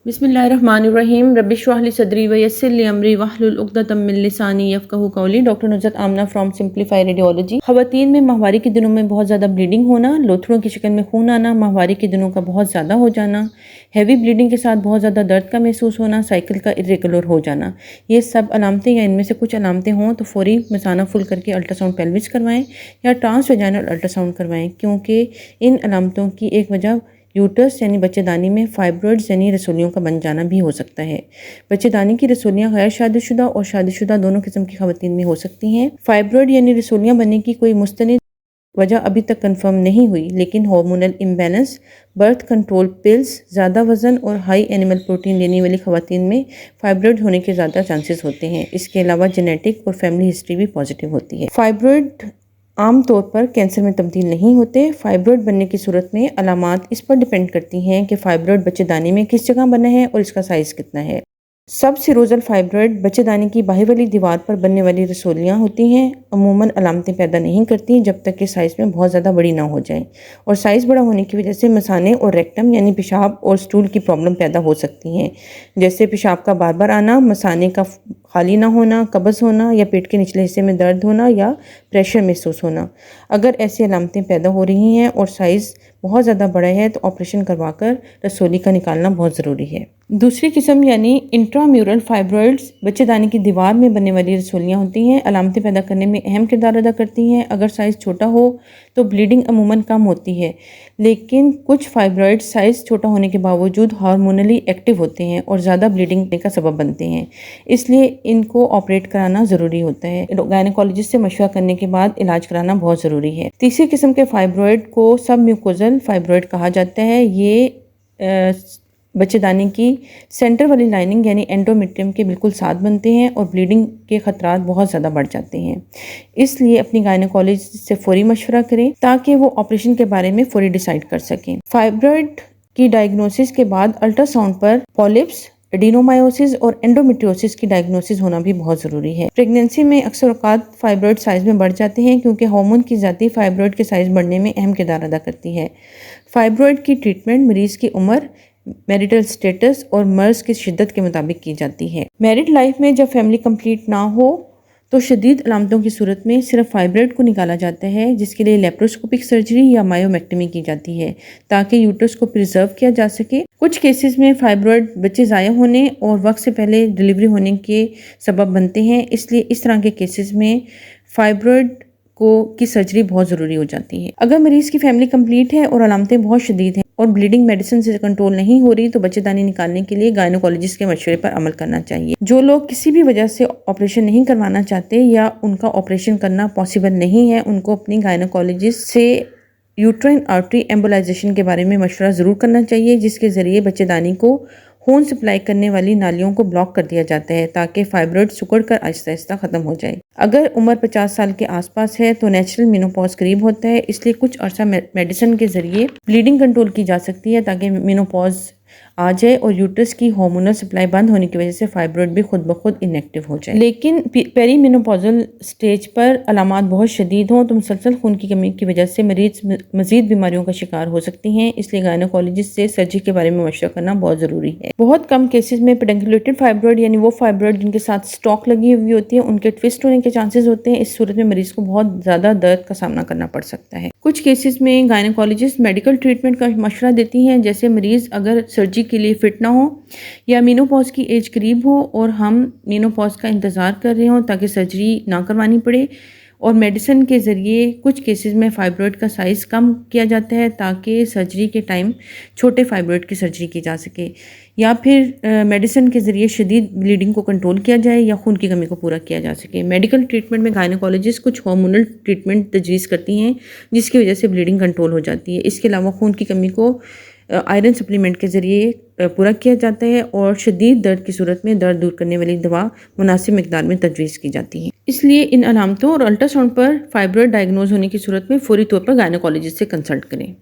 बिस्मिल्लाहिर्रहमानिर्रहीम रब्बि इश्रह ली सदरी व यस्सिर ली अमरी वहलुल उक़दतम मिन लिसानी यफ़क़हू क़ौली। Doctor Nusrat Amna from simplify radiology. ख़वातीन में माहवारी के दिनों में बहुत ज़्यादा ब्लीडिंग होना, लोथड़ों की शक्ल में खून आना, माहवारी के दिनों का बहुत ज़्यादा हो जाना, हैवी ब्लीडिंग के साथ बहुत ज़्यादा दर्द का महसूस होना, साइकिल का इर्रेगुलर हो जाना, ये सब अलामतें या इनमें से कुछ अलामतें हों तो फ़ौरी मसाना फुल करके अल्ट्रासाउंड पेल्विस करवाएं या ट्रांसवेजाइनल अल्ट्रासाउंड करवाएं, क्योंकि इन अलामतों की एक वजह यूट्रस यानी बच्चेदानी में फाइब्रॉइड्स यानी रसोलियों का बन जाना भी हो सकता है। बच्चेदानी की रसोलियाँ गैर शादीशुदा और शादीशुदा दोनों किस्म की ख़वातीन में हो सकती हैं। फाइब्रॉइड यानी रसोलियाँ बनने की कोई मुस्तनिद वजह अभी तक कंफर्म नहीं हुई, लेकिन hormonal imbalance, birth control pills, ज़्यादा वज़न और हाई एनिमल प्रोटीन लेने वाली ख़वातीन में फाइब्रॉइड होने के ज़्यादा चांसेस होते हैं। इसके अलावा जेनेटिक और फैमिली हिस्ट्री भी पॉजिटिव होती है। फाइब्रॉइड आम तौर पर कैंसर में तब्दील नहीं होते। फाइब्रॉइड बनने की सूरत में अलामात इस पर डिपेंड करती हैं कि फाइब्रॉइड बच्चेदानी में किस जगह बना है और इसका साइज़ कितना है। सब सिरोजल फाइब्रॉइड बच्चेदानी की बाहरी वाली दीवार पर बनने वाली रसोलियाँ होती हैं। अमूमन अलामतें पैदा नहीं करती जब तक कि साइज़ में बहुत ज़्यादा बड़ी ना हो जाए, और साइज़ बड़ा होने की वजह से मसाने और रेक्टम यानी पेशाब और स्टूल की प्रॉब्लम पैदा हो सकती हैं, जैसे पेशाब का बार बार आना, मसाने का खाली ना होना, कब्ज़ होना या पेट के निचले हिस्से में दर्द होना या प्रेशर महसूस होना। अगर ऐसी अलामतें पैदा हो रही हैं और साइज़ बहुत ज़्यादा बड़ा है तो ऑपरेशन करवाकर रसोली का निकालना बहुत ज़रूरी है। दूसरी किस्म यानी इंट्राम्यूरल फाइब्रॉइड्स बच्चेदानी की दीवार में बनने वाली रसोलियाँ होती हैं। अलामतें पैदा करने में अहम किरदार अदा करती हैं। अगर साइज़ छोटा हो तो ब्लीडिंग अमूमन कम होती है, लेकिन कुछ फाइब्रॉइड साइज़ छोटा होने के बावजूद हार्मोनली एक्टिव होते हैं और ज़्यादा ब्लीडिंग का सबब बनते हैं, इसलिए इनको ऑपरेट कराना ज़रूरी होता है। गायनेकोलॉजिस्ट से मशवरा करने के बाद इलाज कराना बहुत ज़रूरी है। तीसरी किस्म के फाइब्रॉइड को सब म्यूकोजल फाइब्रॉइड कहा जाता है। ये बच्चेदानी की सेंटर वाली लाइनिंग यानी एंडोमेट्रियम के बिल्कुल साथ बनते हैं और ब्लीडिंग के खतरात बहुत ज़्यादा बढ़ जाते हैं। इसलिए अपनी गायनेकोलॉजिस्ट से फौरी मशवरा करें ताकि वो ऑपरेशन के बारे में फौरी डिसाइड कर सकें। फाइब्रॉइड की डायग्नोसिस के बाद अल्ट्रासाउंड पर पॉलिप्स, एडिनोमायोसिस और एंडोमेट्रियोसिस की डायग्नोसिस होना भी बहुत ज़रूरी है। प्रेगनेंसी में अक्सर औक़ात फाइब्रॉइड साइज़ में बढ़ जाते हैं क्योंकि हार्मोन की ज़ाती फाइब्रॉइड के साइज़ बढ़ने में अहम किरदार अदा करती है। फाइब्रॉइड की ट्रीटमेंट मरीज़ की उम्र, मैरिटल स्टेटस और मर्ज़ की शिद्दत के मुताबिक की जाती है। मैरिड लाइफ में जब फैमिली कंप्लीट ना हो तो शदीद अलामतों की सूरत में सिर्फ फाइब्रॉइड को निकाला जाता है, जिसके लिए लेप्रोस्कोपिक सर्जरी या मायोमेक्टमी की जाती है ताकि यूट्रस को प्रिजर्व किया जा सके। कुछ केसेस में फाइब्रॉइड बच्चे ज़ाया होने और वक्त से पहले डिलीवरी होने के सबब बनते हैं, इसलिए इस तरह के केसेस में फाइब्रॉइड की सर्जरी बहुत ज़रूरी हो जाती है। अगर मरीज़ की फैमिली कंप्लीट है और अलामतें बहुत शदीद हैं और ब्लीडिंग मेडिसिन से कंट्रोल नहीं हो रही तो बच्चेदानी निकालने के लिए गायनेकोलॉजिस्ट के मशवरे पर अमल करना चाहिए। जो लोग किसी भी वजह से ऑपरेशन नहीं करवाना चाहते या उनका ऑपरेशन करना पॉसिबल नहीं है, उनको अपनी गायनेकोलॉजिस्ट से यूट्राइन आर्टरी एम्बोलाइजेशन के बारे में मशवरा ज़रूर करना चाहिए, जिसके ज़रिए बच्चेदानी को खून सप्लाई करने वाली नालियों को ब्लॉक कर दिया जाता है ताकि फाइब्रॉइड सिकुड़ कर आहिस्ता आहिस्ता ख़त्म हो जाए। अगर उम्र 50 साल के आसपास है तो नेचुरल मेनोपॉज करीब होता है, इसलिए कुछ अर्सा मेडिसिन के ज़रिए ब्लीडिंग कंट्रोल की जा सकती है ताकि मेनोपॉज आ जाए और यूट्रस की हार्मोनल सप्लाई बंद होने की वजह से फाइब्रॉइड भी खुद ब खुद इनएक्टिव हो जाए। लेकिन पेरी मेनोपॉजल स्टेज पर अलामात बहुत शदीद हों तो मुसलसल खून की कमी की वजह से मरीज मजीद बीमारियों का शिकार हो सकती हैं, इसलिए गायनेकोलॉजिस्ट से सर्जरी के बारे में मशवरा करना बहुत ज़रूरी है। बहुत कम केसेस में पेडंकुलेटेड फाइब्रॉइड यानी वो फाइब्रॉइड जिनके साथ स्टॉक लगी हुई होती है उनके ट्विस्ट होने के चांसेस होते हैं। इस सूरत में मरीज को बहुत ज़्यादा दर्द का सामना करना पड़ सकता है। कुछ केसेस में गायनेकोलॉजिस्ट मेडिकल ट्रीटमेंट का मशवरा देती हैं, जैसे मरीज अगर सर्जरी के लिए फिट ना हो या मेनोपॉज की एज करीब हो और हम मेनोपॉज का इंतज़ार कर रहे हों ताकि सर्जरी ना करवानी पड़े, और मेडिसिन के ज़रिए कुछ केसेस में फाइब्रॉइड का साइज़ कम किया जाता है ताकि सर्जरी के टाइम छोटे फाइब्रॉइड की सर्जरी की जा सके, या फिर मेडिसिन के ज़रिए शदीद ब्लीडिंग को कंट्रोल किया जाए या खून की कमी को पूरा किया जा सके। मेडिकल ट्रीटमेंट में गायनेकोलॉजिस्ट कुछ हार्मोनल ट्रीटमेंट तजवीज़ करती हैं जिसकी वजह से ब्लीडिंग कंट्रोल हो जाती है। इसके अलावा खून की कमी को आयरन सप्लीमेंट के ज़रिए पूरा किया जाता है और शदीद दर्द की सूरत में दर्द दूर करने वाली दवा मुनासिब मिकदार में तजवीज़ की जाती है। इसलिए इन अलामतों और अल्ट्रासाउंड पर फाइब्रॉइड डायग्नोज होने की सूरत में फौरी तौर पर गायनेकोलॉजिस्ट से कंसल्ट करें।